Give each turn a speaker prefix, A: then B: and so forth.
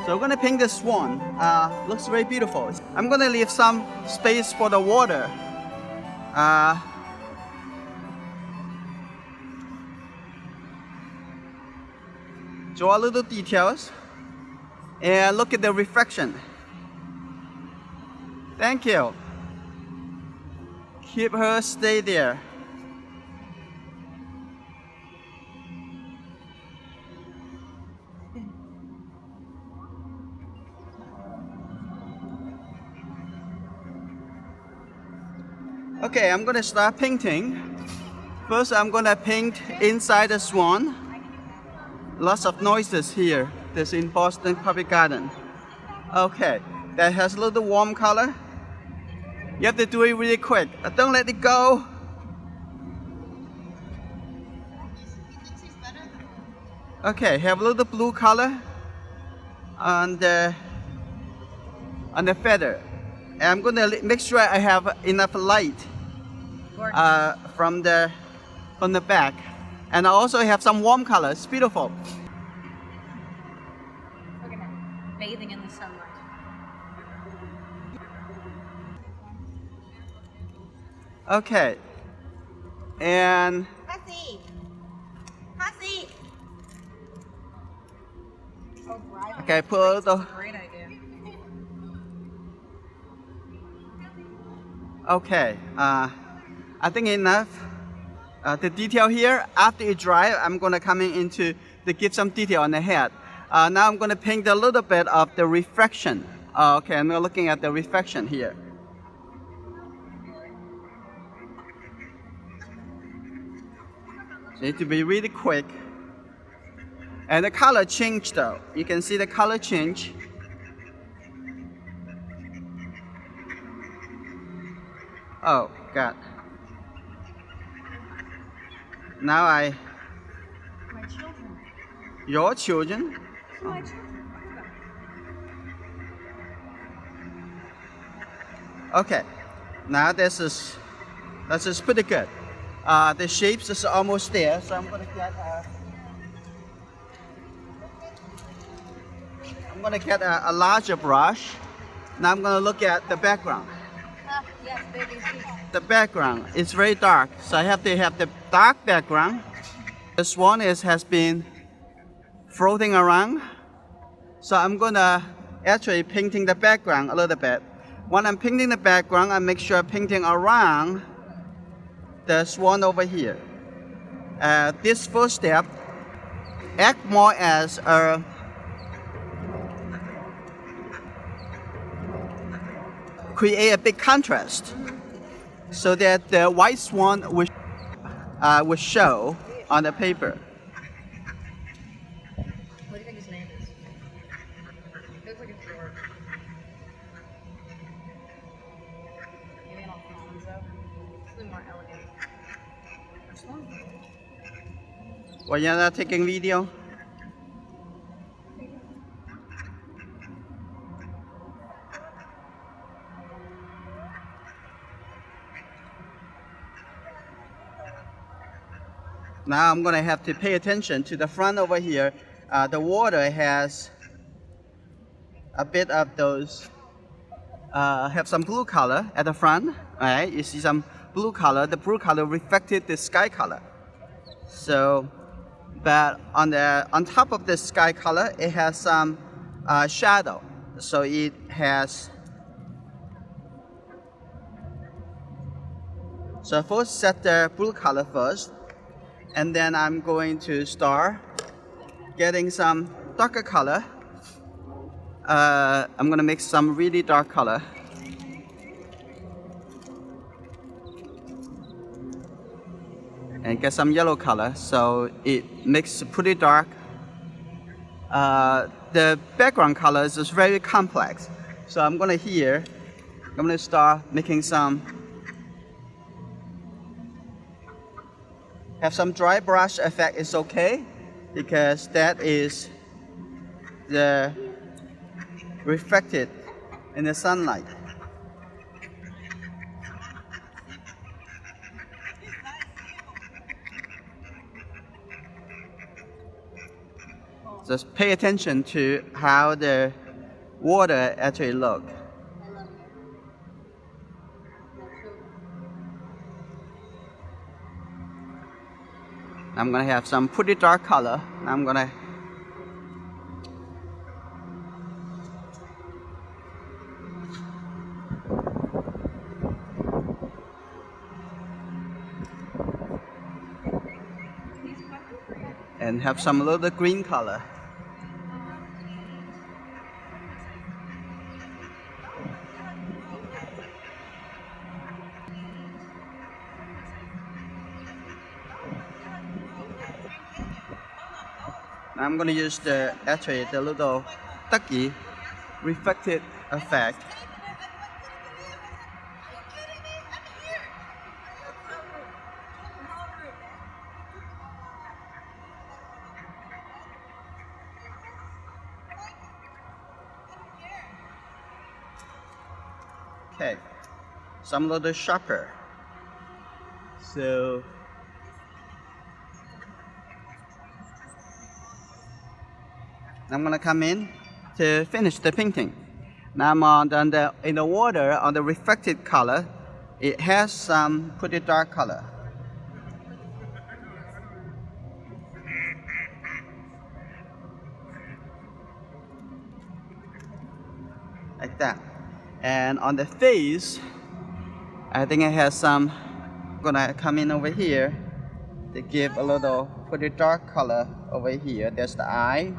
A: So we're gonna paint the swan. Looks very beautiful. I'm gonna leave some space for the water. Draw little details and look at the reflection. Thank you. Keep her stay there. Okay, I'm gonna start painting. First, I'm gonna paint inside the swan. Lots of noises here. This in Boston Public Garden. Okay, that has a little warm color. You have to do it really quick. Don't let it go. Okay, have a little blue color on the feather. And I'm gonna make sure I have enough light from the back. And I also have some warm colors. It's beautiful.
B: Look at that, bathing in the sunlight.
A: Okay. And
B: Hussy. Oh, right.
A: okay, put a little.
B: Great idea.
A: Okay. I think enough. The detail here, after it dry, I'm gonna come in to give some detail on the head. Now I'm gonna paint a little bit of the reflection. Okay, I'm looking at the reflection here. So need to be really quick. And the color change though. You can see the color change. Oh, God. Now
B: My children.
A: your children?
B: My children.
A: Okay, now this is pretty good. The shapes is almost there, so I'm gonna get a larger brush. Now I'm gonna look at the background.
B: Yes, baby.
A: The background is very dark, so I have to have the dark background. The swan has been floating around, so I'm gonna actually painting the background a little bit. When I'm painting the background, I make sure I'm painting around the swan over here. This first step act more as a create a big contrast so that the white swan will show on the paper.
B: What do you think his name is? It looks like a George. Maybe an Alfonso. Something more elegant. Or Swan.
A: Well, you're not taking video? Now I'm gonna have to pay attention to the front over here. The water has a bit of those, have some blue color at the front. All right, you see some blue color. The blue color reflected the sky color. So, but on top of the sky color, it has some shadow. So it has. So first set the blue color first. And then I'm going to start getting some darker color. I'm gonna make some really dark color. And get some yellow color, so it makes it pretty dark. The background colors is very complex. So I'm gonna start making have some dry brush effect is okay, because that is the reflected in the sunlight. Just pay attention to how the water actually look. I'm gonna have some pretty dark color. I'm gonna and have some little green color. I'm gonna use the little ducky reflected effect. Okay, some little sharper. So I'm gonna come in to finish the painting. Now I'm in the water on the reflected color. It has some pretty dark color. Like that. And on the face, I think it has some, gonna come in over here to give a little pretty dark color over here. There's the eye.